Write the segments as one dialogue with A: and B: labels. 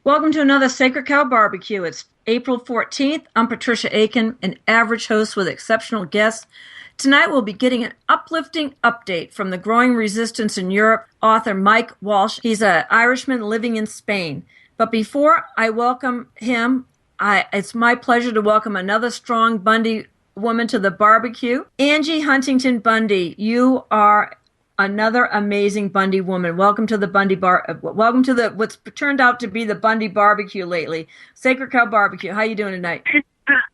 A: Welcome to another Sacred Cow Barbecue. It's April 14th. I'm Patricia Aiken, an average host with exceptional guests. Tonight we'll be getting an uplifting update from the growing resistance in Europe author Mike Walsh. He's an Irishman living in Spain. But before I welcome him, it's my pleasure to welcome another strong Bundy woman to the barbecue. Angie Huntington Bundy, you are another amazing Bundy woman. Welcome to the welcome to the what's turned out to be the Bundy barbecue lately. Sacred Cow Barbecue. How you doing tonight?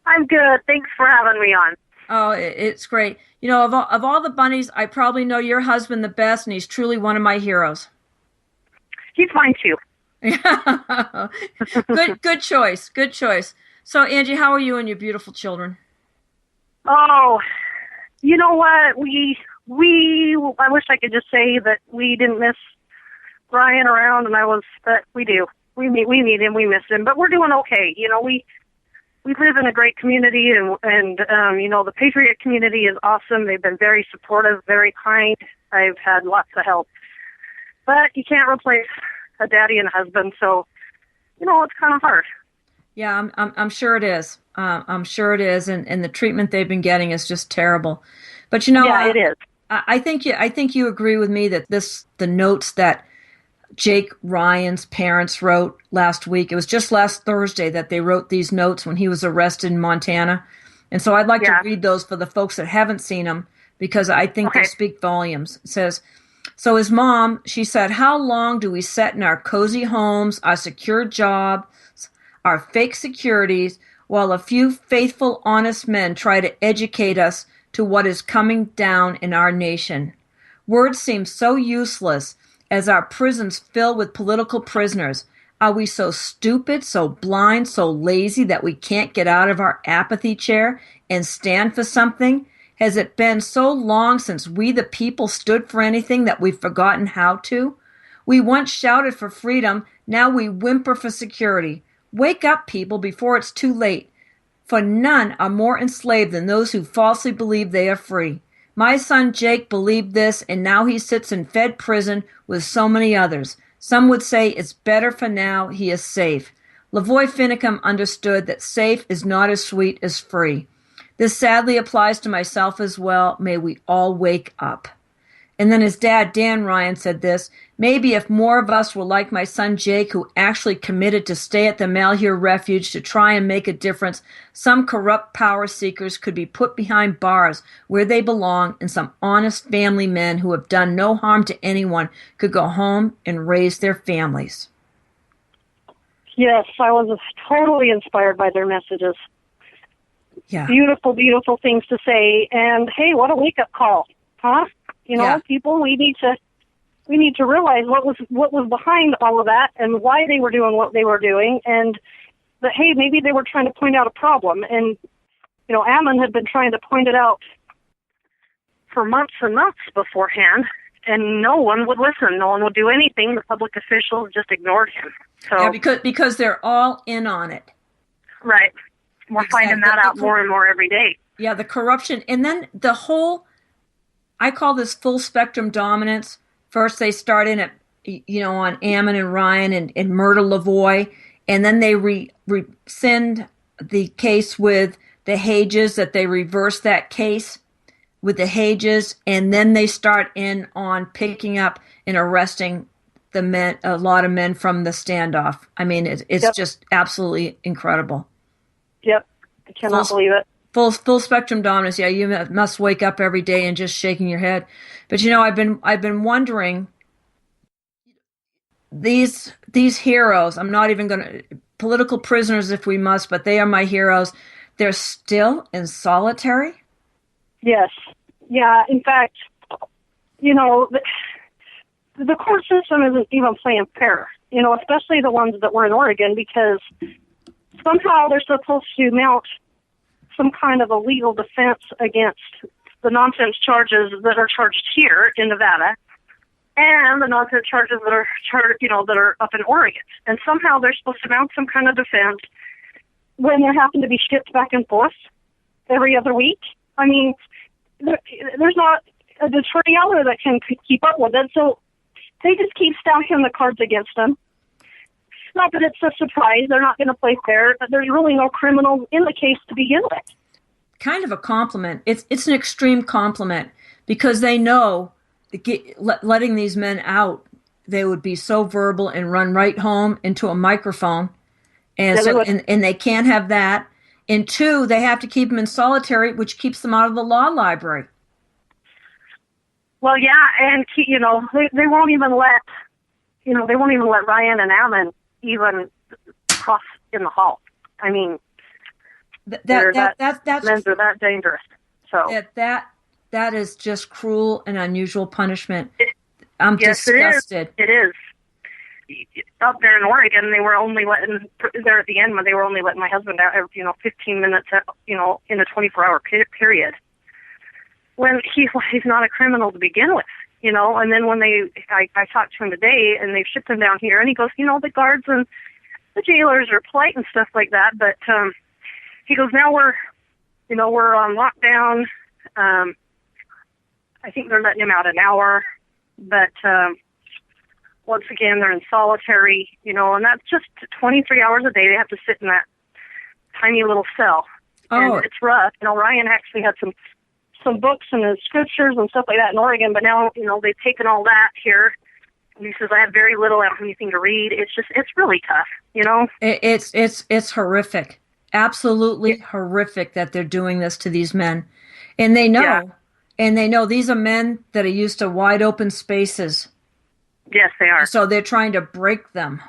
B: I'm good. Thanks for having me on.
A: Oh, it's great. You know, of all the Bundys, I probably know your husband the best, and he's truly one of my heroes.
B: He's mine too.
A: Good choice. Good choice. So, Angie, how are you and your beautiful children?
B: Oh, you know what? I wish I could just say that we didn't miss Ryan around, but we do. We need him, we miss him, but we're doing okay. You know, we live in a great community, and you know, the Patriot community is awesome. They've been very supportive, very kind. I've had lots of help, but you can't replace a daddy and a husband, so you know, it's kind of hard.
A: Yeah, I'm sure it is. I'm sure it is, and the treatment they've been getting is just terrible. But you know,
B: yeah, it is.
A: I think you agree with me that the notes that Jake Ryan's parents wrote last week. It was just last Thursday that they wrote these notes when he was arrested in Montana, and so I'd like to read those for the folks that haven't seen them because I think they speak volumes. It says, "So his mom, she said, how long do we sit in our cozy homes, our secure jobs, our fake securities, while a few faithful, honest men try to educate us to what is coming down in our nation? Words seem so useless as our prisons fill with political prisoners. Are we so stupid, so blind, so lazy that we can't get out of our apathy chair and stand for something? Has it been so long since we the people stood for anything that we've forgotten how to? We once shouted for freedom, now we whimper for security. Wake up, people, before it's too late. For none are more enslaved than those who falsely believe they are free. My son Jake believed this, and now he sits in Fed prison with so many others. Some would say it's better for now he is safe. Lavoy Finicum understood that safe is not as sweet as free. This sadly applies to myself as well. May we all wake up." And then his dad, Dan Ryan, said this, "Maybe if more of us were like my son Jake, who actually committed to stay at the Malheur Refuge to try and make a difference, some corrupt power seekers could be put behind bars where they belong, and some honest family men who have done no harm to anyone could go home and raise their families."
B: Yes, I was totally inspired by their messages.
A: Yeah.
B: Beautiful, beautiful things to say. And hey, what a wake-up call, huh? You know, people, we need to realize what was behind all of that and why they were doing what they were doing, and that hey, maybe they were trying to point out a problem. And you know, Ammon had been trying to point it out for months and months beforehand, and no one would listen. No one would do anything. The public officials just ignored him. So
A: Yeah, because they're all in on it.
B: Right. We're finding that out more and more every day.
A: Yeah, the corruption, and then the whole, I call this full spectrum dominance. First, they start in on Ammon and Ryan and murder Lavoy, and then they rescind the case with the Hages, that they reverse that case with the Hages, and then they start in on picking up and arresting the men, a lot of men from the standoff. I mean, it's just absolutely incredible.
B: Yep, I cannot believe it.
A: Full spectrum dominance. Yeah, you must wake up every day and just shaking your head. But you know, I've been wondering, these heroes. I'm not even going to political prisoners if we must, but they are my heroes. They're still in solitary.
B: Yes. Yeah. In fact, you know, the court system isn't even playing fair. You know, especially the ones that were in Oregon, because somehow they're supposed to mount some kind of a legal defense against the nonsense charges that are charged here in Nevada and the nonsense charges that are that are up in Oregon. And somehow they're supposed to mount some kind of defense when they're having to be shipped back and forth every other week. I mean, there's not a attorney out there that can keep up with it, so they just keep stacking the cards against them. not that it's a surprise. They're not going to play fair. But there's really no criminal in the case to begin with.
A: Kind of a compliment. It's an extreme compliment because they know letting these men out, they would be so verbal and run right home into a microphone, and and they can't have that. And two, they have to keep them in solitary, which keeps them out of the law library.
B: Well, yeah, and they won't even let Ryan and Ammon even cross in the hall. I mean,
A: that's
B: men are that dangerous. So
A: that is just cruel and unusual punishment. I'm disgusted.
B: It is. Up there in Oregon, they were only letting there at the end when they were only letting my husband out, 15 minutes, in a 24-hour period. When he's not a criminal to begin with, and then when I talked to him today and they've shipped him down here and he goes, the guards and the jailers are polite and stuff like that, but he goes, now we're on lockdown. I think they're letting him out an hour, but once again they're in solitary, and that's just 23 hours a day they have to sit in that tiny little cell. And it's rough. Ryan actually had some books and his scriptures and stuff like that in Oregon, but now, they've taken all that here. And he says, I have very little, I don't have anything to read. It's really tough,
A: It's horrific. Absolutely horrific that they're doing this to these men. And they know, these are men that are used to wide open spaces.
B: Yes, they are.
A: So they're trying to break them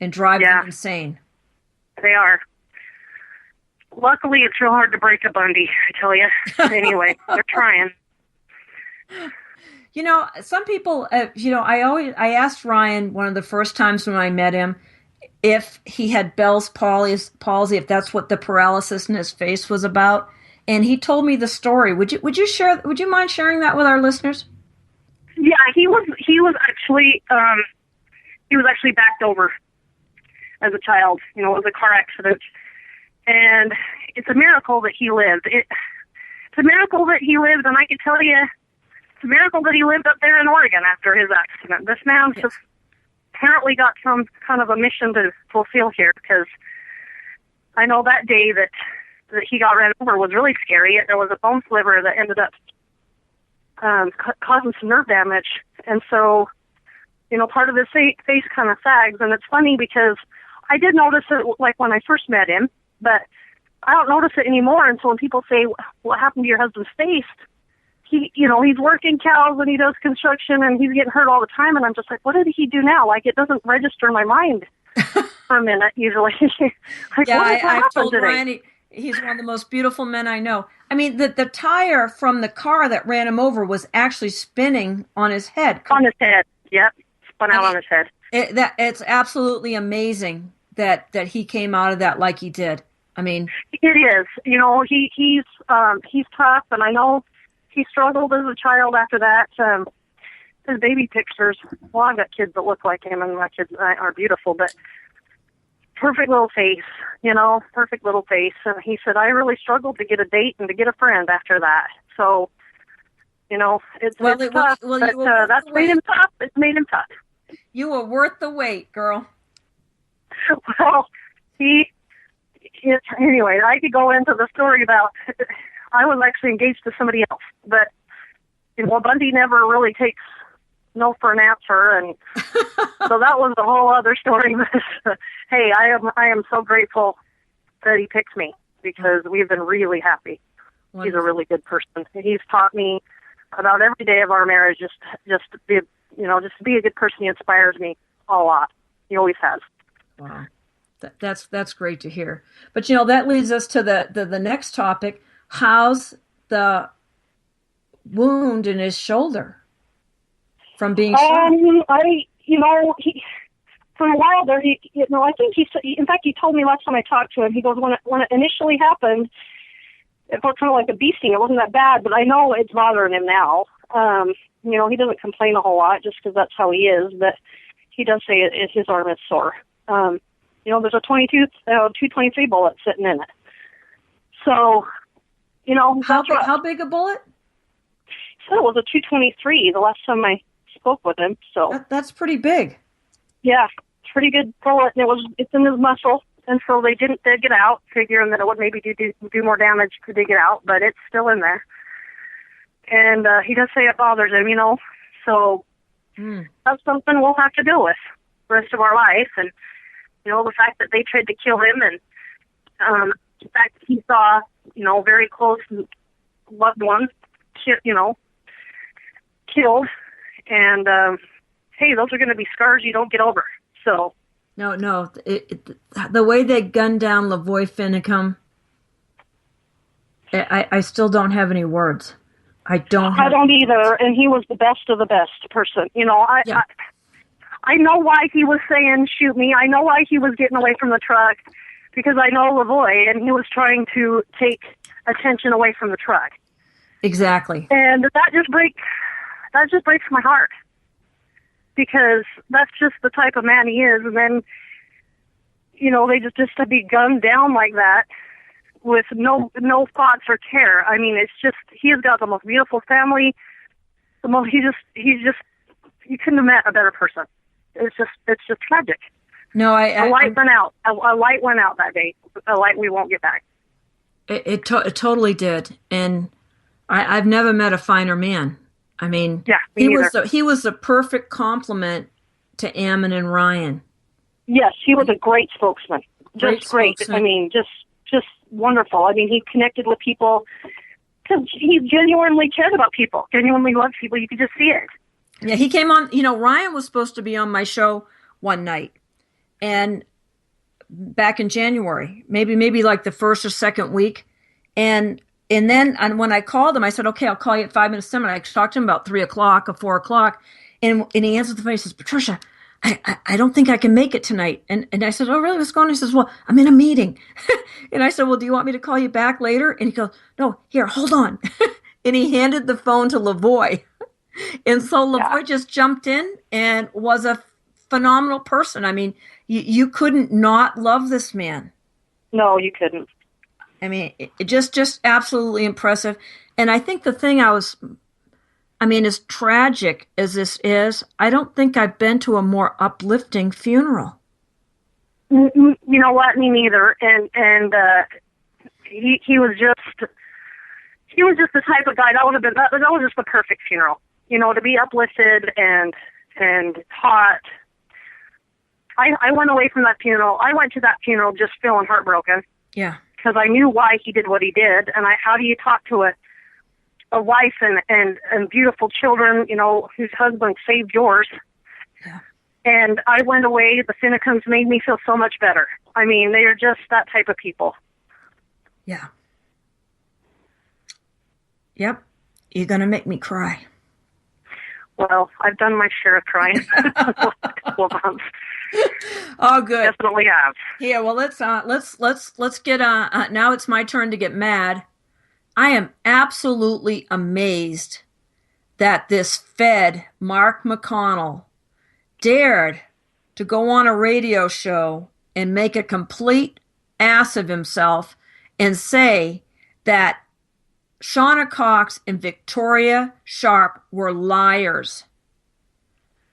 A: and drive them insane. They
B: are. Luckily, it's real hard to break a Bundy, I tell you. Anyway, they're trying.
A: Some people, I asked Ryan one of the first times when I met him if he had Bell's palsy, if that's what the paralysis in his face was about. And he told me the story. Would you mind sharing that with our listeners?
B: Yeah, he was actually backed over as a child. It was a car accident. And it's a miracle that he lived. It's a miracle that he lived, and I can tell you, it's a miracle that he lived up there in Oregon after his accident. This man just apparently got some kind of a mission to fulfill here, because I know that day that he got ran over was really scary. There was a bone sliver that ended up causing some nerve damage, and so, part of his face kind of sags, and it's funny because I did notice it like when I first met him, but I don't notice it anymore. And so when people say, what happened to your husband's face? He's working cows and he does construction and he's getting hurt all the time. And I'm just like, what did he do now? Like, it doesn't register in my mind for a minute, usually.
A: I've told today? Ryan he's one of the most beautiful men I know. I mean, the tire from the car that ran him over was actually spinning on his head.
B: On his head, yep. Spun out on his head.
A: It's absolutely amazing that he came out of that like he did. I mean,
B: it is. He's tough, and I know he struggled as a child after that. His baby pictures. Well, I've got kids that look like him, and my kids are beautiful, but perfect little face. Perfect little face. And he said, I really struggled to get a date and to get a friend after that. So, it's tough. But that's made him tough. It's made him tough.
A: You were worth the wait, girl.
B: Well, anyway, I could go into the story about, I was actually engaged to somebody else, but, Bundy never really takes no for an answer, and so that was a whole other story. Hey, I am so grateful that he picked me, because we've been really happy. Wonderful. He's a really good person. He's taught me about every day of our marriage, just to be, just to be a good person. He inspires me a lot. He always has.
A: Wow. That's great to hear. But, that leads us to the next topic. How's the wound in his shoulder from being shot?
B: He, for a while there, I think in fact, he told me last time I talked to him, he goes, when it initially happened, it felt kind of like a bee sting. It wasn't that bad, but I know it's bothering him now. He doesn't complain a whole lot just because that's how he is, but he does say his arm is sore. There's a 223 bullet sitting in it. So,
A: how big a bullet?
B: He said it was a 223 the last time I spoke with him. So
A: that's pretty big.
B: Yeah, pretty good bullet, and it's in his muscle, and so they didn't dig it out, figuring that it would maybe do more damage to dig it out, but it's still in there. And he does say it bothers him, so that's something we'll have to deal with the rest of our life. And, the fact that they tried to kill him, and the fact that he saw, very close loved ones, killed. And, hey, those are going to be scars you don't get over. So.
A: No. The way they gunned down Lavoy Finicum, I still don't have any words. I don't
B: either, and he was the best of the best person. I know why he was saying, shoot me. I know why he was getting away from the truck, because I know Lavoy, and he was trying to take attention away from the truck.
A: Exactly.
B: And that just breaks my heart, because that's just the type of man he is. And then, they just to be gunned down like that with no thoughts or care. I mean, it's just, he has got the most beautiful family. You couldn't have met a better person. It's just tragic.
A: No,
B: a light went out. A light went out that day. A light we won't get back.
A: It totally did. And I've never met a finer man. I mean,
B: yeah,
A: he was the perfect complement to Ammon and Ryan.
B: Yes, he was a great spokesman. Just great. I mean, just wonderful. I mean, he connected with people because he genuinely cared about people, genuinely loved people. You could just see it.
A: Yeah, he came on, Ryan was supposed to be on my show one night, and back in January, maybe like the first or second week. And then when I called him, I said, okay, I'll call you at 5 minutes to 7. I talked to him about 3 o'clock or 4 o'clock. And he answered the phone. He says, Patricia, I don't think I can make it tonight. And I said, oh, really? What's going on? He says, well, I'm in a meeting. And I said, well, do you want me to call you back later? And he goes, no, here, hold on. And he handed the phone to Lavoy. And so Lavoy just jumped in and was a phenomenal person. I mean, you couldn't not love this man.
B: No, you couldn't.
A: I mean, it just absolutely impressive. And I think the thing as tragic as this is, I don't think I've been to a more uplifting funeral.
B: You know what? Me neither. And he was just the type of guy that was just the perfect funeral. To be uplifted and taught. I went away from that funeral. I went to that funeral just feeling heartbroken.
A: Yeah.
B: Because I knew why he did what he did, and how do you talk to a wife and beautiful children, whose husband saved yours?
A: Yeah.
B: And I went away. The Finicums made me feel so much better. I mean, they are just that type of people.
A: Yeah. Yep. You're gonna make me cry.
B: Well, I've done my share of crying the last couple of months.
A: Oh, good.
B: Definitely have.
A: Yeah. Well, let's get now it's my turn to get mad. I am absolutely amazed that this Fed, Mark McConnell, dared to go on a radio show and make a complete ass of himself and say that Shauna Cox and Victoria Sharp were liars.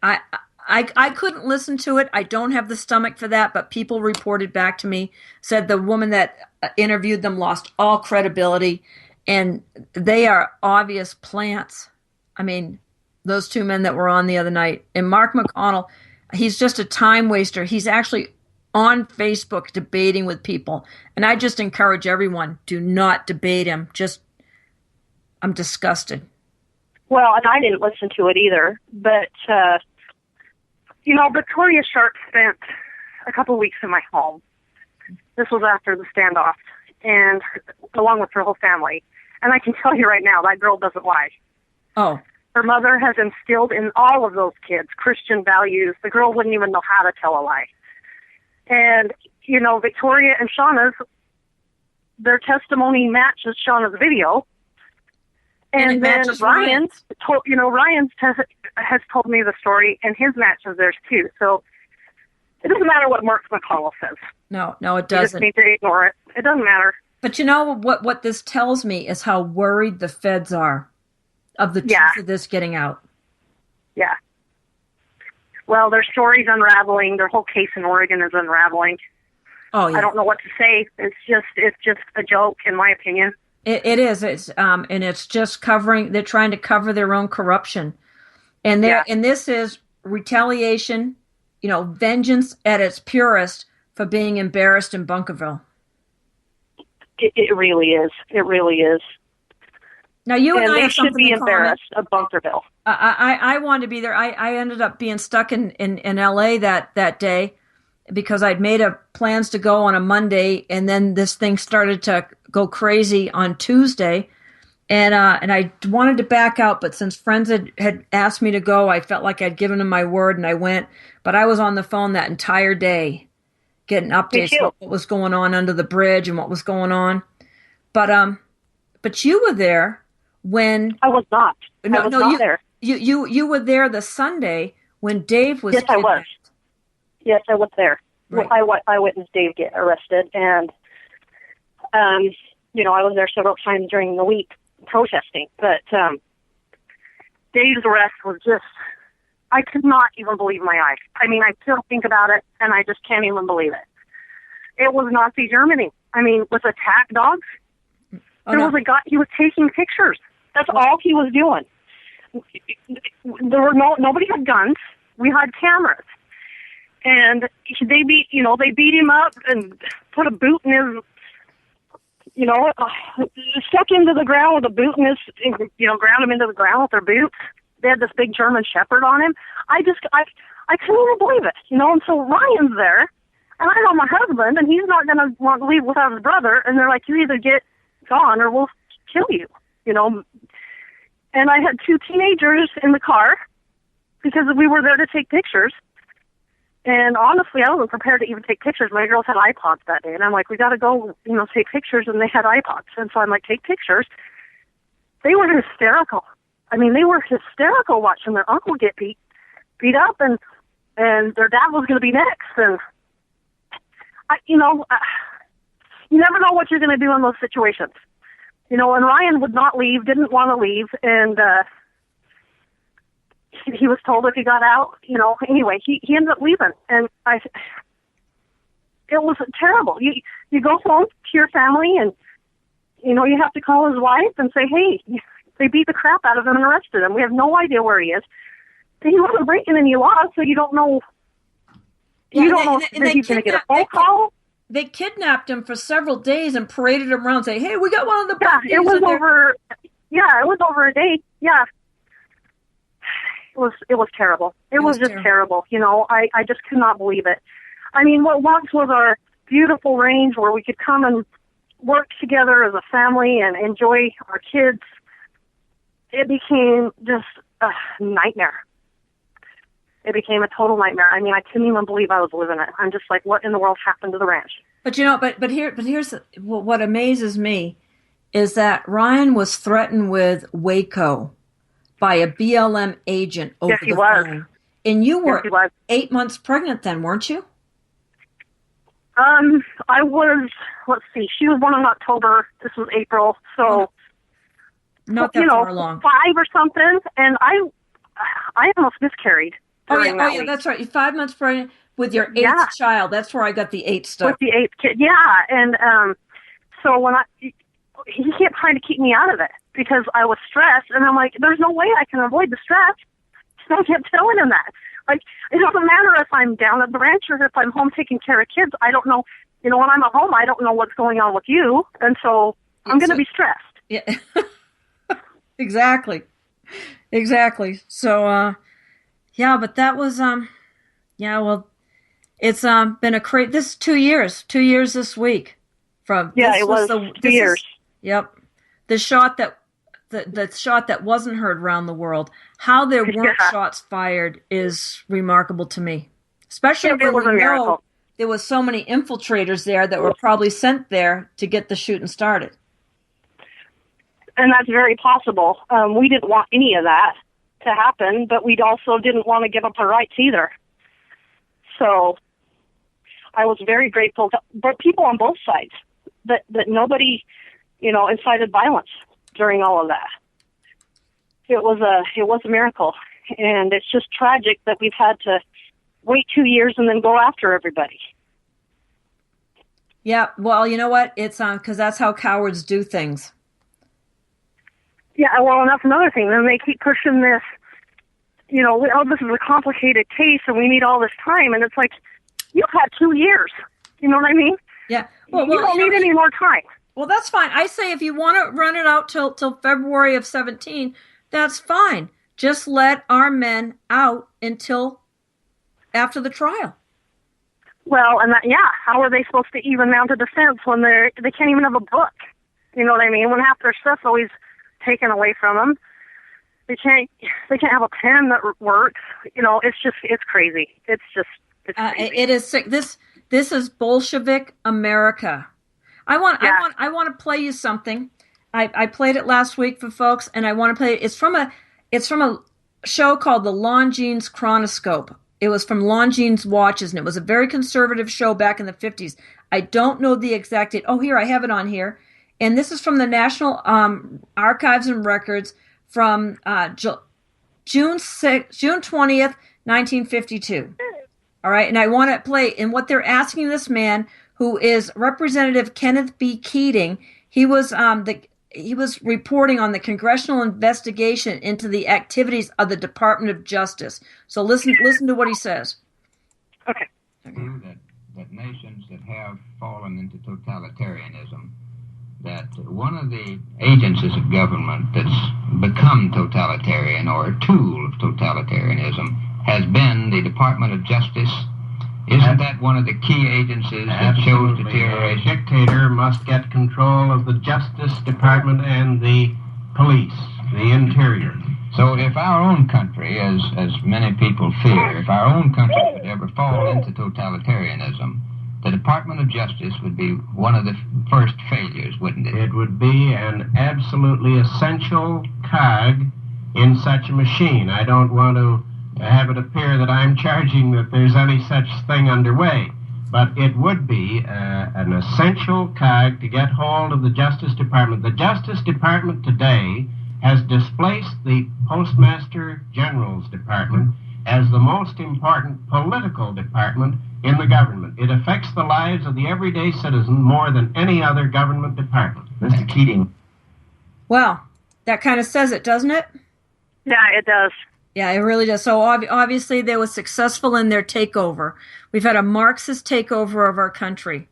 A: I couldn't listen to it. I don't have the stomach for that, but people reported back to me, said the woman that interviewed them lost all credibility, and they are obvious plants. I mean, those two men that were on the other night. And Mark McConnell, he's just a time waster. He's actually on Facebook debating with people. And I just encourage everyone, do not debate him. I'm disgusted.
B: Well, and I didn't listen to it either. But, Victoria Sharp spent a couple of weeks in my home. This was after the standoff, and along with her whole family. And I can tell you right now, that girl doesn't lie.
A: Oh.
B: Her mother has instilled in all of those kids Christian values. The girl wouldn't even know how to tell a lie. And, Victoria and Shauna's, their testimony matches Shauna's video. And then Ryan's has told me the story, and his matches theirs too. So it doesn't matter what Mark McConnell says.
A: No, it doesn't.
B: You just need to ignore it. It doesn't matter.
A: But what this tells me is how worried the feds are of the truth of this getting out.
B: Yeah. Well, their story's unraveling. Their whole case in Oregon is unraveling.
A: Oh, yeah.
B: I don't know what to say. It's just a joke, in my opinion.
A: It is. And it's just covering. They're trying to cover their own corruption, and this is retaliation. Vengeance at its purest for being embarrassed in Bunkerville.
B: It really is. It really is.
A: Now you and I
B: they
A: have
B: should
A: something
B: be
A: in common.
B: embarrassed of Bunkerville.
A: I wanted to be there. I ended up being stuck in LA that day because I'd made plans to go on a Monday, and then this thing started to go crazy on Tuesday, and I wanted to back out, but since friends had asked me to go, I felt like I'd given them my word, and I went. But I was on the phone that entire day, getting updates on what was going on under the bridge and what was going on. But you were there when
B: I was not. I was not there.
A: You were there the Sunday when Dave was kidnapped.
B: I was. Yes, I was there.
A: Right.
B: I witnessed Dave get arrested, and I was there several times during the week protesting. But Dave's arrest was just, I could not even believe my eyes. I mean, I still think about it, and I just can't even believe it. It was Nazi Germany. I mean, with attack dogs. There was a guy, he was taking pictures. That's all he was doing. There were nobody had guns. We had cameras. And they beat him up and put a boot in his, stuck into the ground with a boot in his, ground him into the ground with their boots. They had this big German Shepherd on him. I couldn't even believe it, And so Ryan's there, and I know my husband, and he's not going to want to leave without his brother. And they're like, you either get gone or we'll kill you, And I had two teenagers in the car because we were there to take pictures. And honestly, I wasn't prepared to even take pictures. My girls had iPods that day, and I'm like, we got to go, take pictures. And they had iPods, and so I'm like, take pictures. They were hysterical. I mean, they were hysterical watching their uncle get beat up, and their dad was going to be next. And you never know what you're going to do in those situations. And Ryan would not leave, didn't want to leave, and he was told if he got out, anyway, he ended up leaving. And it was terrible. You go home to your family, and, you have to call his wife and say, hey, they beat the crap out of him and arrested him. We have no idea where he is. He wasn't breaking any laws, so you don't know. You don't know if he's going to get a phone call.
A: They kidnapped him for several days and paraded him around, saying, "Hey, we got one of the bad days."
B: It was over. Yeah, it was over a day. Yeah, it was terrible. It was just terrible. I just could not believe it. I mean, what once was our beautiful range where we could come and work together as a family and enjoy our kids, it became just a nightmare. It became a total nightmare. I mean, I couldn't even believe I was living it. I'm just like, what in the world happened to the ranch?
A: But here's what amazes me is that Ryan was threatened with Waco by a BLM agent over the phone. And you were 8 months pregnant then, weren't you?
B: I was, let's see, she was born in October. This was April. So,
A: not that far along.
B: 5 or something. And I almost miscarried.
A: Oh, yeah, that's right. You're 5 months pregnant with your 8th child. That's where I got the 8 stuff.
B: With the 8th kid, yeah. And so when he kept trying to keep me out of it because I was stressed. And I'm like, there's no way I can avoid the stress. So I kept telling him that. Like, it doesn't matter if I'm down at the ranch or if I'm home taking care of kids. I don't know. When I'm at home, I don't know what's going on with you. And so I'm going to be stressed.
A: Yeah. Exactly. So, yeah, but that was, it's been a crazy, this is 2 years, 2 years this week.
B: It was 2 years.
A: Yep. The shot that wasn't heard around the world, how there weren't shots fired is remarkable to me. Especially when we know there was so many infiltrators there that were probably sent there to get the shooting started.
B: And that's very possible. We didn't want any of that to happen, but we also didn't want to give up our rights either. So I was very grateful but people on both sides that nobody, incited violence during all of that. It was a miracle, and it's just tragic that we've had to wait 2 years and then go after everybody.
A: Yeah, well, you know what? It's because that's how cowards do things.
B: Yeah, well, and that's another thing. Then they keep pushing this, this is a complicated case and we need all this time. And it's like, you've had 2 years. You know what I mean?
A: Yeah.
B: Well, you don't need any more time.
A: Well, that's fine. I say if you want to run it out till February of 17, that's fine. Just let our men out until after the trial.
B: Well, and how are they supposed to even mount a defense when they can't even have a book? You know what I mean? When half their stuff's always taken away from them, they can't have a pen that works. It's crazy. It's crazy.
A: It is sick. This is Bolshevik America. I want to play you something. I played it last week for folks, and I want to play it. It's from a show called the Longines Chronoscope. It was from Longines Watches, and it was a very conservative show back in the 50s. I don't know the exact date. Oh, here, I have it on here. And this is from the National Archives and Records from June 20th, 1952. All right, and I want to play, and what they're asking this man, who is Representative Kenneth B. Keating, he was reporting on the congressional investigation into the activities of the Department of Justice. So listen to what he says.
B: Okay.
C: That nations that have fallen into totalitarianism, that one of the agencies of government that's become totalitarian or a tool of totalitarianism has been the Department of Justice. Isn't that one of the key agencies that shows deterioration?
D: A dictator must get control of the Justice Department and the police, the interior.
C: So if our own country, as many people fear, if our own country would ever fall into totalitarianism, the Department of Justice would be one of the first failures, wouldn't it?
D: It would be an absolutely essential cog in such a machine. I don't want to have it appear that I'm charging that there's any such thing underway, but it would be an essential cog to get hold of the Justice Department. The Justice Department today has displaced the Postmaster General's Department as the most important political department in the government. It affects the lives of the everyday citizen more than any other government department.
C: Mr. Keating.
A: Well, that kind of says it, doesn't it?
B: Yeah, it does.
A: Yeah, it really does. So obviously they were successful in their takeover. We've had a Marxist takeover of our country.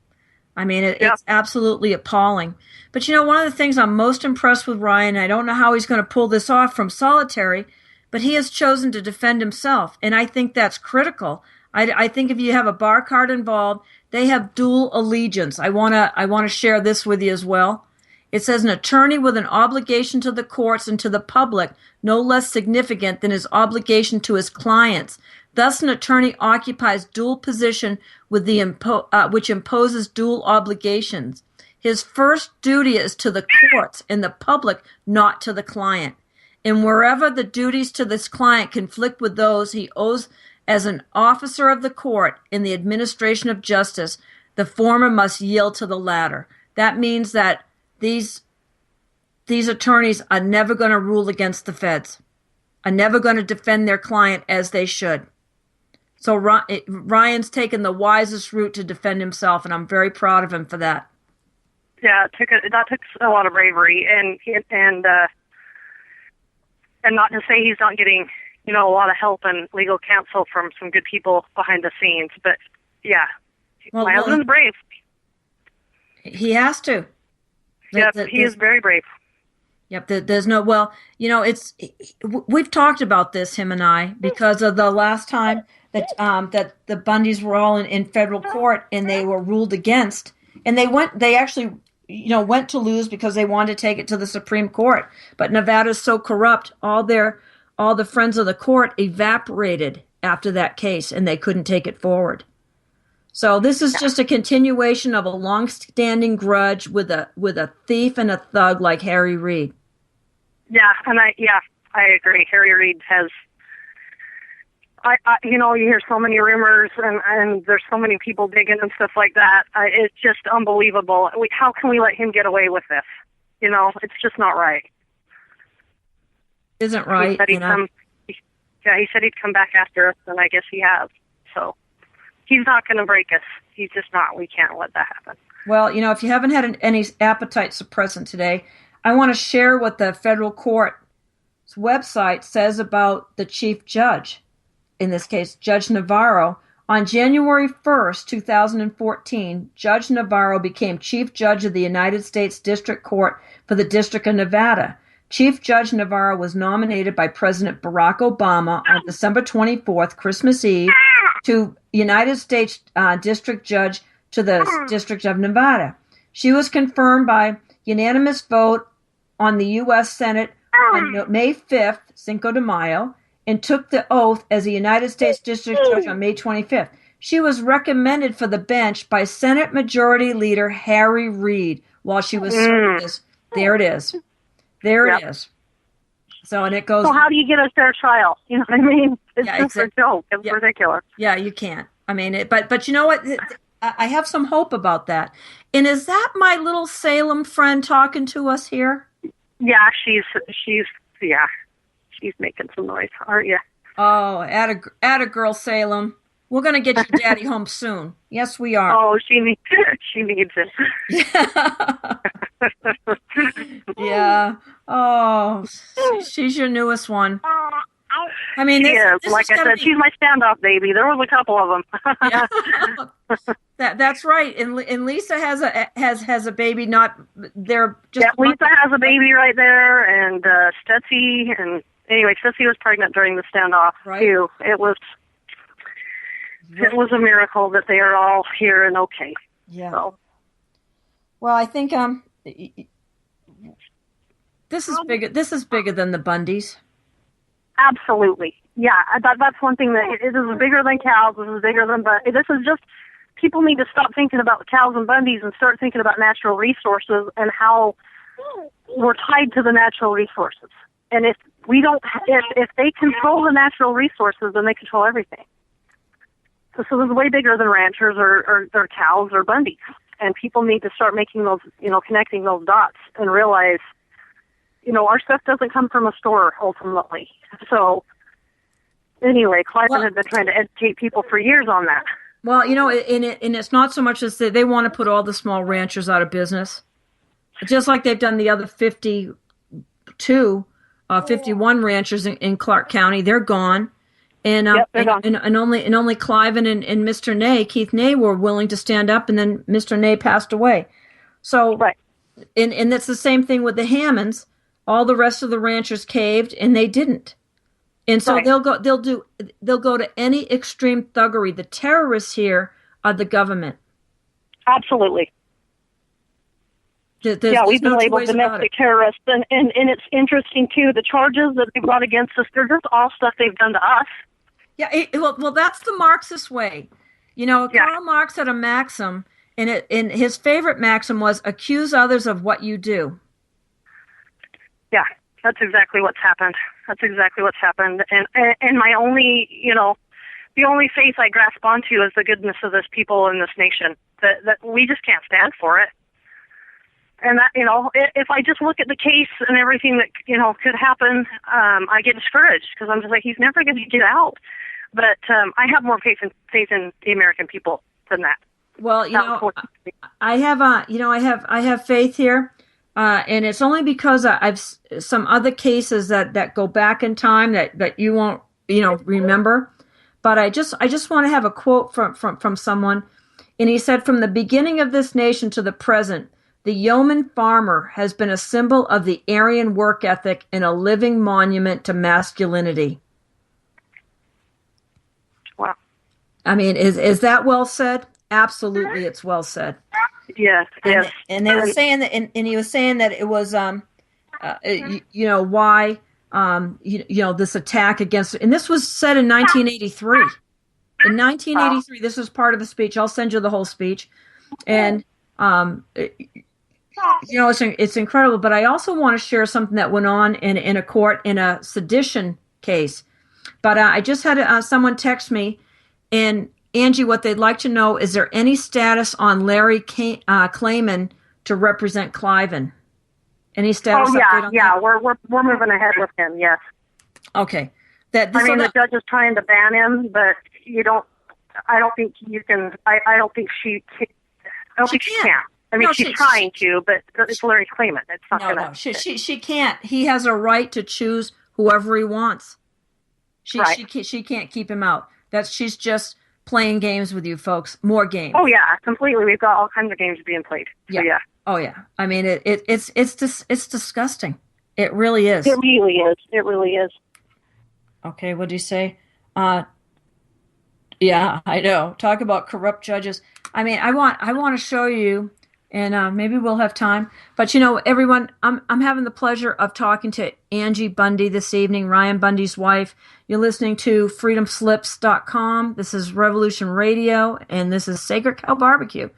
A: I mean, it's absolutely appalling. But one of the things I'm most impressed with Ryan, I don't know how he's going to pull this off from solitary, but he has chosen to defend himself. And I think that's critical. I think if you have a bar card involved, they have dual allegiance. I want to share this with you as well. It says an attorney with an obligation to the courts and to the public, no less significant than his obligation to his clients. Thus, an attorney occupies dual position with which imposes dual obligations. His first duty is to the courts and the public, not to the client. And wherever the duties to this client conflict with those he owes as an officer of the court in the administration of justice, the former must yield to the latter. That means that these attorneys are never going to rule against the feds, are never going to defend their client as they should. So Ryan's taken the wisest route to defend himself, and I'm very proud of him for that.
B: Yeah, that took a lot of bravery, and not to say he's not getting a lot of help and legal counsel from some good people behind the scenes, but yeah, my husband's brave.
A: He has to.
B: Yep, he is very brave.
A: Yep, there's no, we've talked about this, him and I, because of the last time that the Bundys were all in federal court and they were ruled against, and they actually went to lose because they wanted to take it to the Supreme Court. But Nevada's so corrupt, all the friends of the court evaporated after that case and they couldn't take it forward. So this is just a continuation of a long-standing grudge with a thief and a thug like Harry Reid.
B: Yeah, and I agree. Harry Reid has, you hear so many rumors and there's so many people digging and stuff like that. It's just unbelievable. How can we let him get away with this? It's just not right.
A: Isn't right.
B: He said he said he'd come back after us, and I guess he has. So he's not going to break us. He's just not. We can't let that happen.
A: Well, if you haven't had any appetite suppressant today, I want to share what the federal court's website says about the chief judge, in this case, Judge Navarro. On January 1st, 2014, Judge Navarro became Chief Judge of the United States District Court for the District of Nevada. Chief Judge Navarro was nominated by President Barack Obama on December 24th, Christmas Eve, to United States District Judge to the District of Nevada. She was confirmed by unanimous vote on the U.S. Senate on May 5th, Cinco de Mayo, and took the oath as a United States District Judge on May 25th. She was recommended for the bench by Senate Majority Leader Harry Reid while she was serving this. There it is. There it is. So, and it goes...
B: So how do you get a fair trial? You know what I mean? It's just a joke. It's ridiculous.
A: Yeah, you can't. I mean, but you know what? I have some hope about that. And is that my little Salem friend talking to us here?
B: Yeah, she's making some noise, aren't you?
A: Oh, atta girl, Salem. We're going to get your daddy home soon. Yes, we are.
B: Oh, she needs it.
A: Yeah. Oh, she's your newest one. I mean,
B: this like I said, she's my standoff baby. There was a couple of them.
A: Yeah. That's right. And Lisa has a baby. Not they're just.
B: Yeah, Lisa has a baby right there, and Stetsy, and anyway, Stetsy was pregnant during the standoff too. It was a miracle that they are all here and okay.
A: Yeah.
B: So.
A: Well, I think this is bigger. This is bigger than the Bundys.
B: Absolutely. Yeah, that's one thing that it is bigger than cows. This is bigger than, but this is just, people need to stop thinking about cows and Bundys and start thinking about natural resources and how we're tied to the natural resources. And if they control the natural resources, then they control everything. So this is way bigger than ranchers or cows or Bundys. And people need to start making those, connecting those dots and realize, our stuff doesn't come from a store ultimately. So anyway, Cliven had been trying to educate people for years on that.
A: Well, and it's not so much as that they want to put all the small ranchers out of business, just like they've done the other 51 ranchers in Clark County. They're gone. And and only Cliven and Mr. Ney, Keith Ney, were willing to stand up, and then Mr. Ney passed away. So, and it's the same thing with the Hammonds. All the rest of the ranchers caved, and they didn't. And so they'll go to any extreme thuggery. The terrorists here are the government.
B: Absolutely. We've been labeled domestic terrorists, and it's interesting too. The charges that they brought against us, they're just all stuff they've done to us.
A: Yeah, well, that's the Marxist way. Karl Marx had a maxim, and his favorite maxim was accuse others of what you do.
B: Yeah, that's exactly what's happened. And my only, the only faith I grasp onto is the goodness of this people in this nation. That we just can't stand for it. And that, if I just look at the case and everything that, could happen, I get discouraged because I'm just like, he's never going to get out. But I have more faith in the American people than that.
A: Well, I have faith here. And it's only because I've some other cases that go back in time that you won't remember, but I just want to have a quote from someone, and he said, "From the beginning of this nation to the present, the yeoman farmer has been a symbol of the Aryan work ethic and a living monument to masculinity."
B: Wow.
A: I mean, is that well said? Absolutely, it's well said.
B: Yes.
A: And they were saying that, and he was saying that it was, why, this attack against, and this was said in 1983. In 1983, this was part of the speech. I'll send you the whole speech, and it's incredible. But I also want to share something that went on in a court in a sedition case. But I just had someone text me, and Angie, what they'd like to know, is there any status on Larry Klayman to represent Cliven? Any status?
B: Oh, yeah. We're moving ahead with him, yes.
A: Okay.
B: The judge is trying to ban him, but you don't I don't think you can. I don't think she. I don't think she can. I mean,
A: No,
B: she's trying to, but it's Larry Klayman. It's not going to.
A: No, she can't. He has a right to choose whoever he wants. She can't keep him out. She's just playing games with you folks. More games.
B: Oh yeah, completely. We've got all kinds of games being played. So, yeah.
A: Oh yeah. I mean, it's disgusting. It really is.
B: It really is. It really is.
A: Okay, what do you say? Yeah, I know. Talk about corrupt judges. I mean, I want to show you, and maybe we'll have time. But everyone, I'm having the pleasure of talking to Angie Bundy this evening, Ryan Bundy's wife. You're listening to freedomslips.com. This is Revolution Radio, and this is Sacred Cow Barbecue.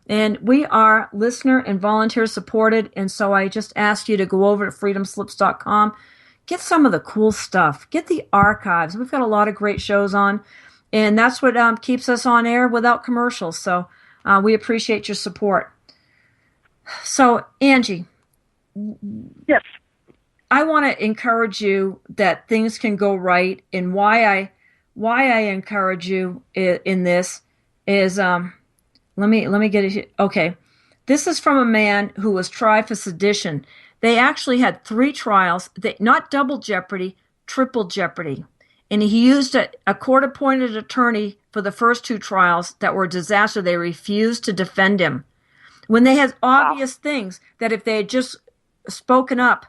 A: And we are listener and volunteer supported, and so I just asked you to go over to freedomslips.com. Get some of the cool stuff. Get the archives. We've got a lot of great shows on, and that's what keeps us on air without commercials. So we appreciate your support. So, Angie.
B: Yes.
A: I want to encourage you that things can go right, and why I encourage you in this is let me get it. Okay, this is from a man who was tried for sedition. They actually had 3 trials, not double jeopardy, triple jeopardy, and he used a court-appointed attorney for the first 2 trials that were a disaster. They refused to defend him when they had obvious things that if they had just spoken up,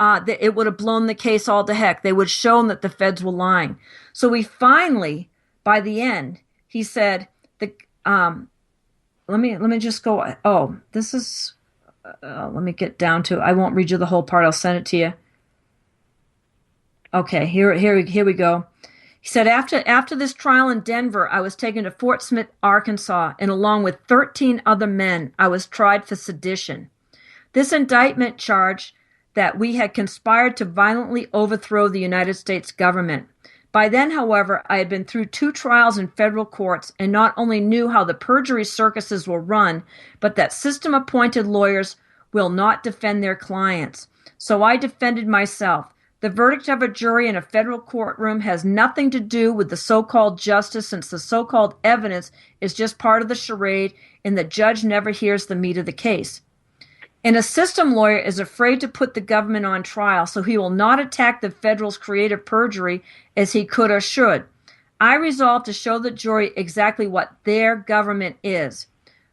A: that it would have blown the case all to heck. They would have shown that the feds were lying. So we finally, by the end, he said, let me just go. Oh, this is, let me get down to, I won't read you the whole part. I'll send it to you. Okay, here we go. He said, after this trial in Denver, I was taken to Fort Smith, Arkansas, and along with 13 other men, I was tried for sedition. This indictment charged that we had conspired to violently overthrow the United States government. By then, however, I had been through 2 trials in federal courts and not only knew how the perjury circuses were run, but that system-appointed lawyers will not defend their clients. So I defended myself. The verdict of a jury in a federal courtroom has nothing to do with the so-called justice, since the so-called evidence is just part of the charade and the judge never hears the meat of the case. And a system lawyer is afraid to put the government on trial, so he will not attack the federal's creative perjury as he could or should. I resolved to show the jury exactly what their government is.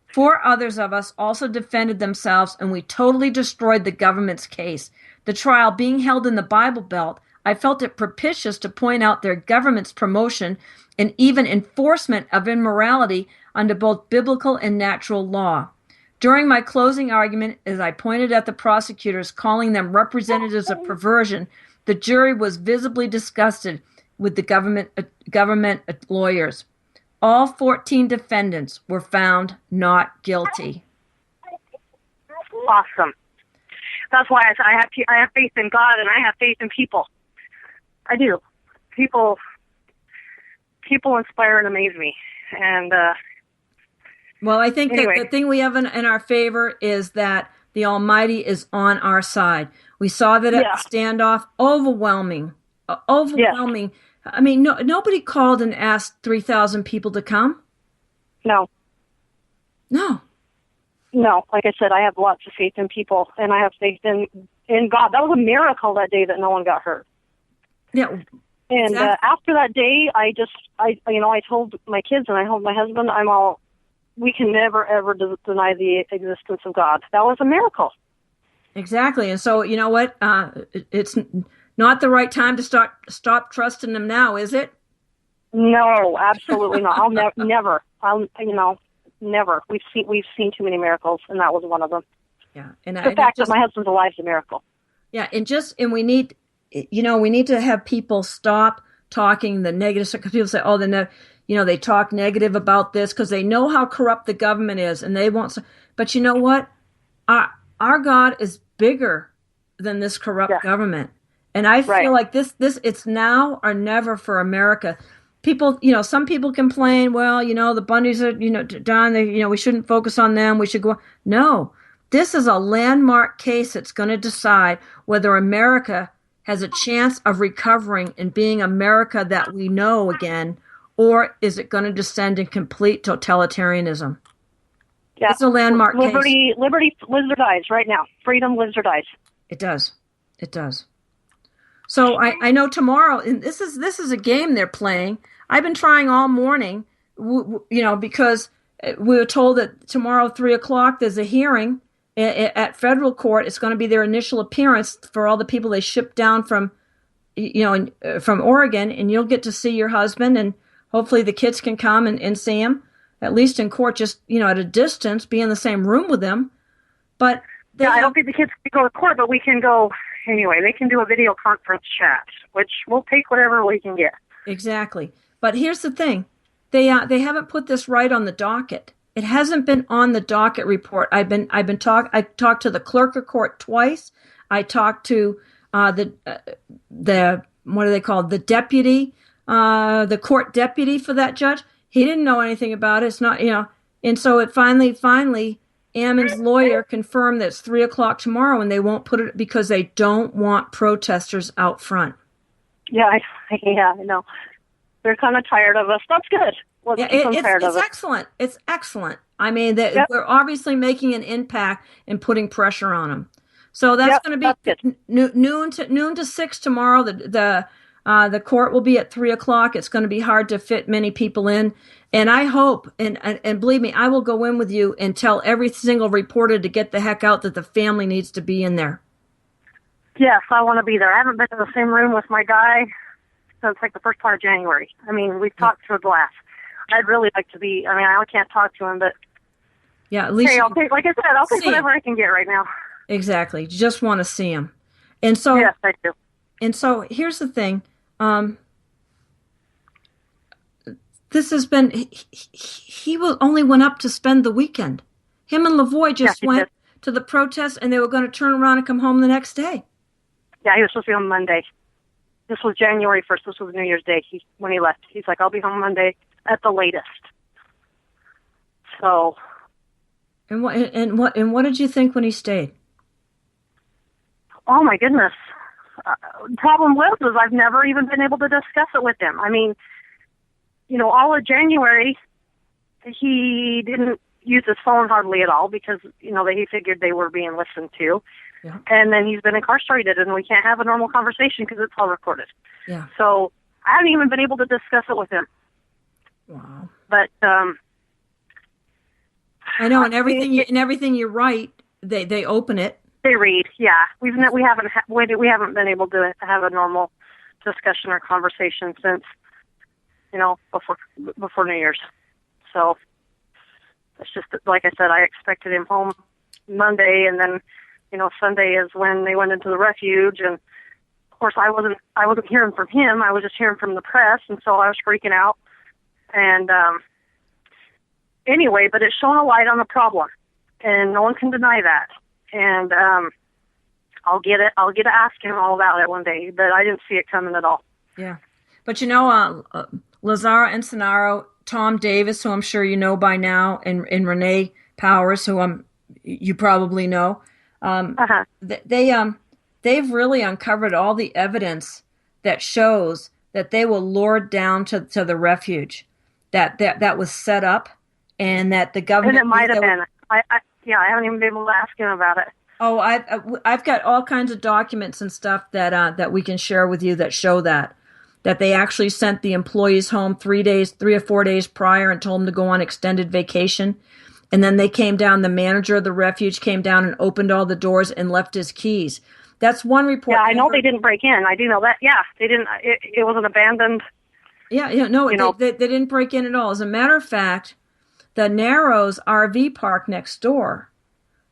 A: 4 others of us also defended themselves, and we totally destroyed the government's case. The trial being held in the Bible Belt, I felt it propitious to point out their government's promotion and even enforcement of immorality under both biblical and natural law. During my closing argument, as I pointed at the prosecutors, calling them representatives of perversion, the jury was visibly disgusted with the government lawyers. All 14 defendants were found not guilty.
B: Awesome. That's why I have faith in God, and I have faith in people. I do. People inspire and amaze me, and.
A: Well, I think that the thing we have in our favor is that the Almighty is on our side. We saw that at the standoff. Overwhelming. Yeah. I mean, nobody called and asked 3,000 people to come.
B: No. Like I said, I have lots of faith in people, and I have faith in God. That was a miracle that day that no one got hurt.
A: Yeah.
B: And exactly. After that day, I told my kids and I told my husband, we can never, ever deny the existence of God. That was a miracle.
A: Exactly. And so, you know what? It's not the right time to stop trusting him now, is it?
B: No, absolutely not. I'll never. Never. We've seen too many miracles, and that was one of them.
A: Yeah.
B: The fact that my husband's alive is a miracle.
A: Yeah. And we need to have people stop talking the negative, because people say, oh, they talk negative about this because they know how corrupt the government is, and they want. But you know what? Our God is bigger than this corrupt government, and I feel like this it's now or never for America. People, some people complain. Well, the Bundys are, done. We shouldn't focus on them. We should go. No, this is a landmark case that's going to decide whether America has a chance of recovering and being America that we know again, or is it going to descend in complete totalitarianism?
B: Yeah.
A: It's a landmark case.
B: Liberty lives or dies right now. Freedom lives or dies.
A: It does. It does. So I know tomorrow, and this is a game they're playing. I've been trying all morning, because we were told that tomorrow, 3:00, there's a hearing at federal court. It's going to be their initial appearance for all the people they shipped down from Oregon, and you'll get to see your husband, and hopefully the kids can come and see him, at least in court, just, at a distance, be in the same room with them. But
B: I don't think the kids can go to court, but we can go anyway. They can do a video conference chat, which we'll take whatever we can get.
A: Exactly. But here's the thing. They haven't put this right on the docket. It hasn't been on the docket report. I talked to the clerk of court twice. I talked to the what are they called? The deputy, the court deputy for that judge. He didn't know anything about it. It's not, and so it finally, Ammon's lawyer confirmed that it's 3:00 tomorrow, and they won't put it because they don't want protesters out front.
B: Yeah, I know. They're kind of tired of us. That's good. Let's keep them tired of us.
A: It's excellent. It's excellent. I mean, we're obviously making an impact and putting pressure on them. So that's going to be noon to 6 tomorrow. The court will be at 3:00. It's going to be hard to fit many people in. And I hope, and believe me, I will go in with you and tell every single reporter to get the heck out, that the family needs to be in there.
B: Yes, I want to be there. I haven't been in the same room with my guy since like the first part of January. I mean, we've talked through glass. I'd really like to be. I mean, I can't talk to him, but
A: yeah, at least
B: hey, I'll take whatever I can get right now.
A: Exactly. You just want to see him. And so
B: yes, I do.
A: And so here's the thing. This has been. He only went up to spend the weekend. Him and Lavoie just went to the protest, and they were going to turn around and come home the next day.
B: Yeah, he was supposed to be on Monday. This was January 1st. This was New Year's Day. When he left, he's like, "I'll be home Monday at the latest." So.
A: And what did you think when he stayed?
B: Oh my goodness. The problem was I've never even been able to discuss it with him. I mean, all of January, he didn't use his phone hardly at all because, he figured they were being listened to. Yeah. And then he's been incarcerated, and we can't have a normal conversation because it's all recorded.
A: Yeah.
B: So I haven't even been able to discuss it with him.
A: Wow.
B: But
A: I know, and everything you write, they open it.
B: They read. Yeah, we haven't been able to have a normal discussion or conversation since before New Year's. So it's just like I said, I expected him home Monday, and then Sunday is when they went into the refuge, and of course I wasn't hearing from him. I was just hearing from the press, and so I was freaking out. And anyway, but it's shown a light on the problem, and no one can deny that. And I'll get to ask him all about it one day, but I didn't see it coming at all.
A: Yeah, but Lazara Encenaro, Tom Davis, who I'm sure you know by now, and Renee Powers, who you probably know, they've really uncovered all the evidence that shows that they were lured down to the refuge, that was set up, and that the government.
B: And it might have been. I haven't even been able to ask him about it.
A: Oh, I've got all kinds of documents and stuff that we can share with you that show that they actually sent the employees home 3 or 4 days prior and told them to go on extended vacation. And then they came down, the manager of the refuge came down and opened all the doors and left his keys. That's one report.
B: Yeah, I know they didn't break in. I do know that. Yeah, they didn't. It was an abandoned.
A: Yeah, no, they didn't break in at all. As a matter of fact, the Narrows RV park next door,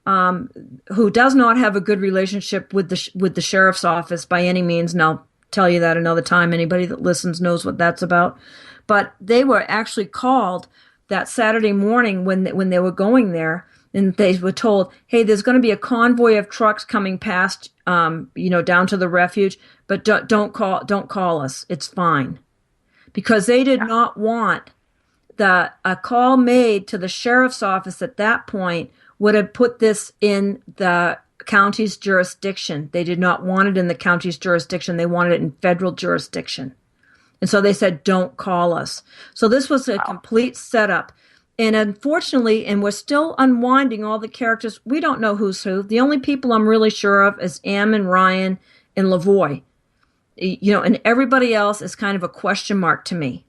A: who does not have a good relationship with the sheriff's office by any means, and I'll tell you that another time. Anybody that listens knows what that's about. But they were actually called that Saturday morning when they were going there, and they were told, "Hey, there's going to be a convoy of trucks coming past, down to the refuge, but don't call us. It's fine," because they did not want a call made to the sheriff's office at that point would have put this in the county's jurisdiction. They did not want it in the county's jurisdiction. They wanted it in federal jurisdiction. And so they said, don't call us. So this was a complete setup. And unfortunately, and we're still unwinding all the characters, we don't know who's who. The only people I'm really sure of is Am and Ryan and Lavoie. And everybody else is kind of a question mark to me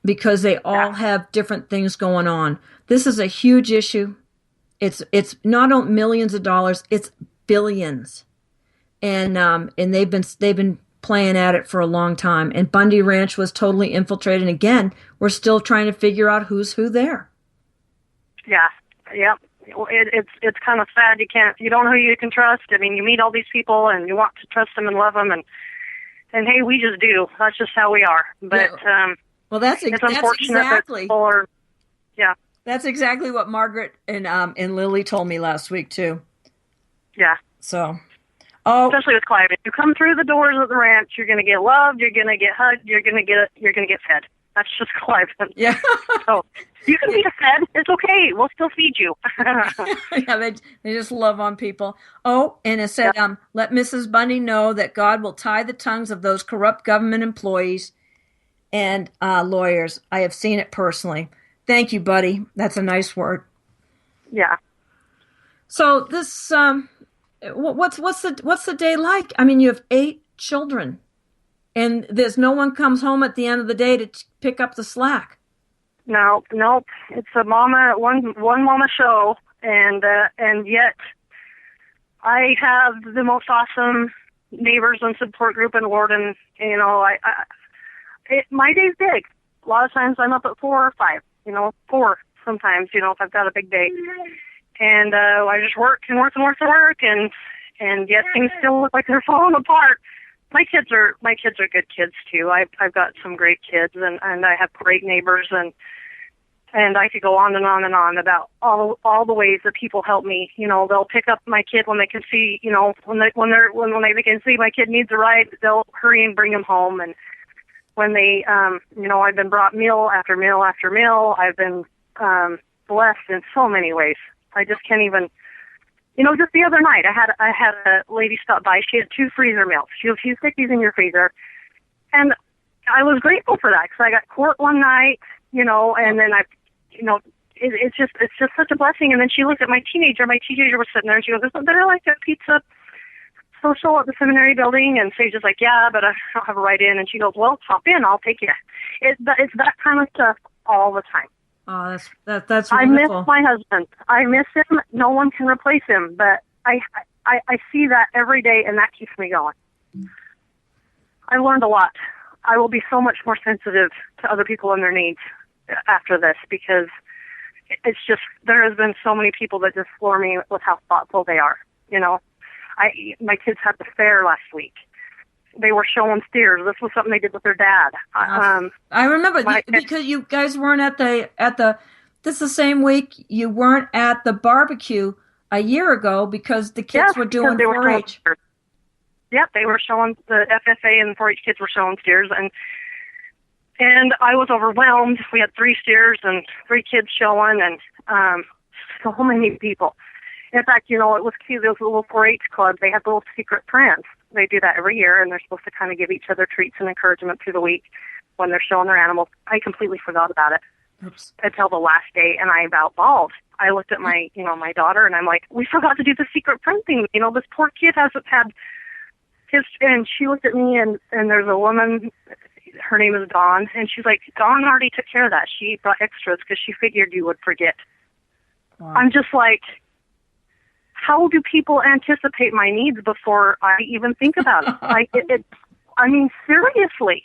A: because they all have different things going on. This is a huge issue. It's not only millions of dollars, it's billions. And they've been playing at it for a long time. And Bundy Ranch was totally infiltrated. And again, we're still trying to figure out who's who there.
B: Yeah. Yep. It's kind of sad. You don't know who you can trust. I mean, you meet all these people and you want to trust them and love them, and hey, we just do. That's just how we are. But
A: well, that's
B: unfortunate
A: exactly.
B: That people are, yeah.
A: That's exactly what Margaret and Lily told me last week too.
B: Yeah.
A: So.
B: Oh. Especially with Clive, if you come through the doors of the ranch, you're going to get loved, you're going to get hugged, you're going to get fed. That's just Clive.
A: Yeah.
B: So you can be fed. It's okay. We'll still feed you.
A: Yeah, they just love on people. Oh, and it said, let Mrs. Bundy know that God will tie the tongues of those corrupt government employees and lawyers. I have seen it personally. Thank you, buddy. That's a nice word.
B: Yeah.
A: So this. What's the day like? I mean, you have 8 children, and there's no one comes home at the end of the day to pick up the slack.
B: No, it's a one mama show, and yet I have the most awesome neighbors and support group in Warden. My day's big. A lot of times I'm up at 4 or 5. 4 sometimes. If I've got a big day. And I just work, and yet things still look like they're falling apart. My kids are good kids too. I've got some great kids, and I have great neighbors, and I could go on and on and on about all the ways that people help me. They'll pick up my kid when they can see, when they can see my kid needs a ride, they'll hurry and bring him home. And when they, I've been brought meal after meal after meal. I've been blessed in so many ways. I just can't even, just the other night, I had a lady stop by. She had 2 freezer meals. She goes, "You stick these in your freezer." And I was grateful for that because I got court one night, and then it's just such a blessing. And then she looked at my teenager. My teenager was sitting there, and she goes, "Isn't there like a pizza social at the seminary building?" And Sage's like, "Yeah, but I don't have a ride in." And she goes, "Well, hop in. I'll take you." It's that kind of stuff all the time.
A: Oh, that's
B: wonderful. I miss my husband. I miss him. No one can replace him, but I see that every day, and that keeps me going. I learned a lot. I will be so much more sensitive to other people and their needs after this, because it's just, there has been so many people that just floor me with how thoughtful they are. My kids had the fair last week. They were showing steers. This was something they did with their dad.
A: I remember because you guys weren't at the. This is the same week you weren't at the barbecue a year ago because the kids were doing 4-H.
B: Yep, they were showing, the FFA and the 4-H kids were showing steers, and I was overwhelmed. We had 3 steers and 3 kids showing, and so many people. In fact, it was cute. Those little 4-H clubs, they had little secret friends. They do that every year, and they're supposed to kind of give each other treats and encouragement through the week when they're showing their animals. I completely forgot about it until the last day, and I about bawled. I looked at my daughter, and I'm like, "We forgot to do the secret friend thing. This poor kid hasn't had his." And she looked at me, and there's a woman. Her name is Dawn, and she's like, "Dawn already took care of that. She brought extras because she figured you would forget." Wow. I'm just like, how do people anticipate my needs before I even think about it? I mean, seriously.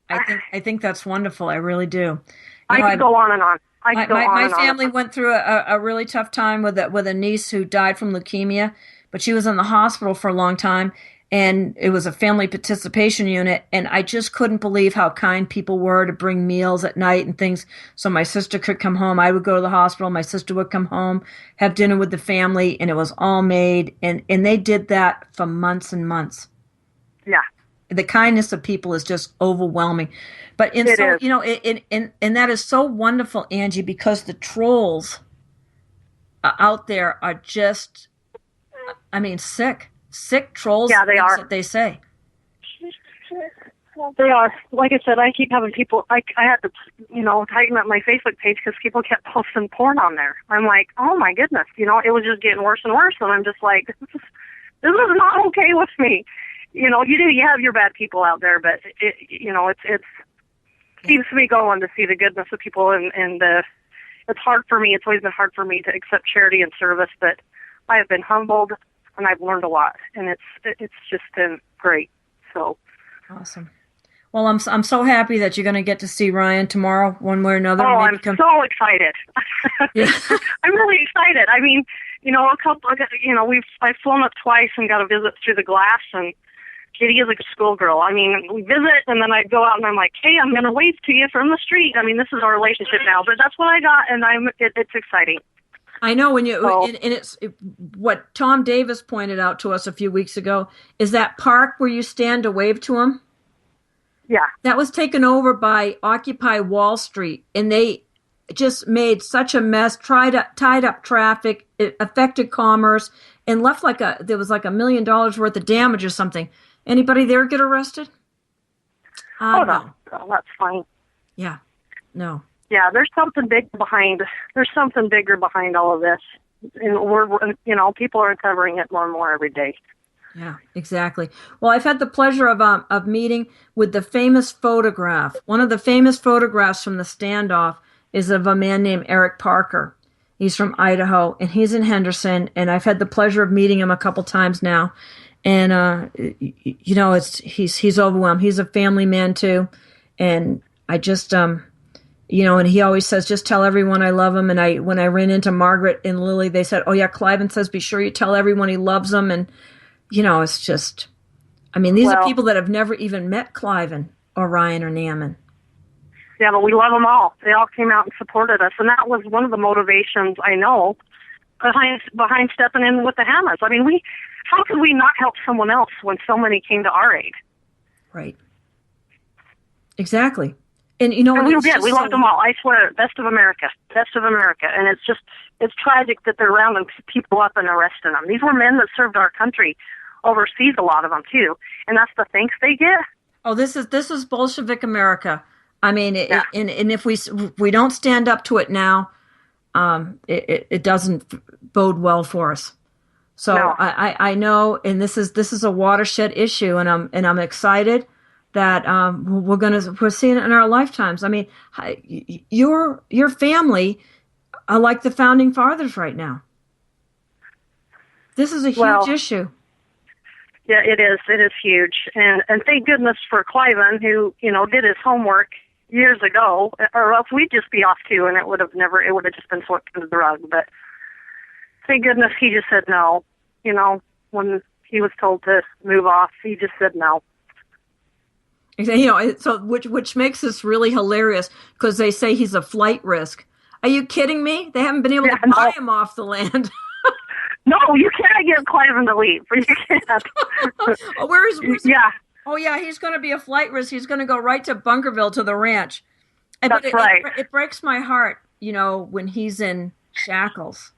A: I think that's wonderful. I really do.
B: I could go on and on.
A: My family went through a really tough time with a niece who died from leukemia, but she was in the hospital for a long time, and it was a family participation unit, and I just couldn't believe how kind people were to bring meals at night and things so my sister could come home. I would go to the hospital, my sister would come home, have dinner with the family, and it was all made, and they did that for months and months.
B: Yeah.
A: The kindness of people is just overwhelming. But and that is so wonderful, Angie, because the trolls out there are just, sick trolls.
B: Yeah, they are.
A: That they say.
B: They are. Like I said, I keep having people, I had to, tighten up my Facebook page because people kept posting porn on there. I'm like, oh my goodness, it was just getting worse and worse. And I'm just like, this is not okay with me. You have your bad people out there, but it keeps me going to see the goodness of people. And it's hard for me. It's always been hard for me to accept charity and service, but I have been humbled and I've learned a lot, and it's just been great. So
A: awesome. Well, I'm so happy that you're going to get to see Ryan tomorrow, one way or another.
B: Oh, I'm so excited.
A: Yeah.
B: I'm really excited. I mean, I've flown up twice and got a visit through the glass, and Kitty is like a schoolgirl. I mean, we visit, and then I go out and I'm like, hey, I'm going to wave to you from the street. I mean, this is our relationship now, but that's what I got, and it's exciting.
A: I know what Tom Davis pointed out to us a few weeks ago is that park where you stand to wave to him.
B: Yeah.
A: That was taken over by Occupy Wall Street, and they just made such a mess, tied up traffic, it affected commerce, and left there was like $1 million worth of damage or something. Anybody there get arrested?
B: No, that's fine.
A: Yeah. No.
B: Yeah, there's something bigger behind all of this. And we're people are uncovering it more and more every day.
A: Yeah, exactly. Well, I've had the pleasure of meeting with the famous photograph. One of the famous photographs from the standoff is of a man named Eric Parker. He's from Idaho, and he's in Henderson, and I've had the pleasure of meeting him a couple times now. And, he's overwhelmed. He's a family man, too. And I just, and he always says, just tell everyone I love him. And when I ran into Margaret and Lily, they said, oh, yeah, Cliven says, be sure you tell everyone he loves them. And, it's just, these are people that have never even met Cliven or Ryan or Naaman.
B: Yeah, but we love them all. They all came out and supported us. And that was one of the motivations, I know, behind stepping in with the Hammers. I mean, how could we not help someone else when so many came to our aid?
A: Right. Exactly. And,
B: we did. We loved them all. I swear, best of America. And it's tragic that they're rounding people up and arresting them. These were men that served our country overseas, a lot of them too. And that's the thanks they get.
A: Oh, this is Bolshevik America. And if we don't stand up to it now, it doesn't bode well for us. So no. I know, and this is a watershed issue, and I'm excited that we're seeing it in our lifetimes. I mean, your family are like the founding fathers right now. This is a huge issue.
B: Yeah, it is. It is huge, and thank goodness for Cliven, who did his homework years ago, or else we'd just be off too, and it would have just been swept under the rug. But thank goodness he just said no. When he was told to move off, he just said no.
A: So which makes this really hilarious because they say he's a flight risk. Are you kidding me? They haven't been able to buy him off the land.
B: No, you can't get Cliven to leave. You can't.
A: Yeah. Oh, yeah, he's going to be a flight risk. He's going to go right to Bunkerville to the ranch.
B: That's right.
A: It breaks my heart, when he's in shackles.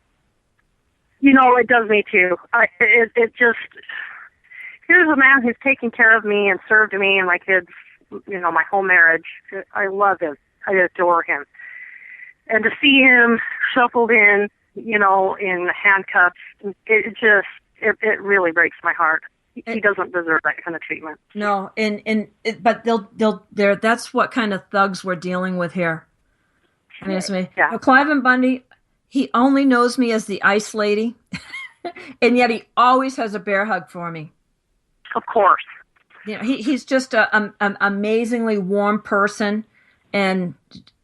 B: It does me too. It just, here's a man who's taken care of me and served me and my kids, my whole marriage. I love him. I adore him. And to see him shuffled in, in handcuffs, it really breaks my heart. He doesn't deserve that kind of treatment.
A: No, but they're that's what kind of thugs we're dealing with here. Yeah. Cliven Bundy, he only knows me as the Ice Lady, and yet he always has a bear hug for me.
B: Of course.
A: He's just an amazingly warm person, and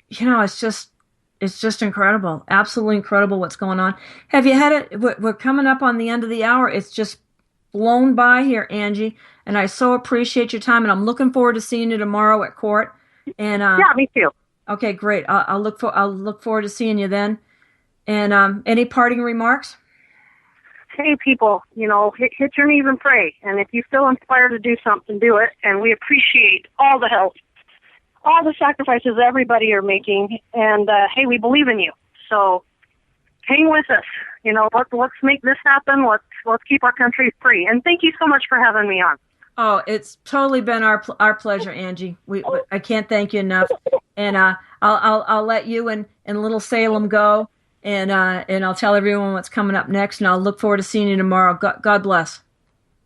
A: it's just incredible, absolutely incredible what's going on. Have you had it? We're coming up on the end of the hour. It's just blown by here, Angie, and I so appreciate your time, and I'm looking forward to seeing you tomorrow at court. And
B: yeah, me too.
A: Okay, great. I'll look forward to seeing you then. And any parting remarks?
B: Hey, people, hit your knees and pray. And if you feel inspired to do something, do it. And we appreciate all the help, all the sacrifices everybody are making. And hey, we believe in you. So hang with us. Let's make this happen. Let's keep our country free. And thank you so much for having me on.
A: Oh, it's totally been our pleasure, Angie. I can't thank you enough. And I'll let you and little Salem go, and I'll tell everyone what's coming up next. And I'll look forward to seeing you tomorrow. God bless.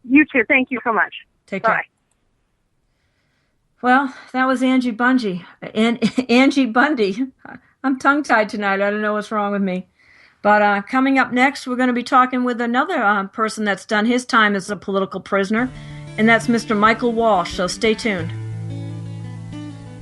B: You too. Thank you so much.
A: Take
B: Bye.
A: care. Well, that was Angie Bundy. And Angie Bundy. I'm tongue-tied tonight. I don't know what's wrong with me. But coming up next, we're going to be talking with another person that's done his time as a political prisoner, and that's Mr. Michael Walsh. So stay tuned.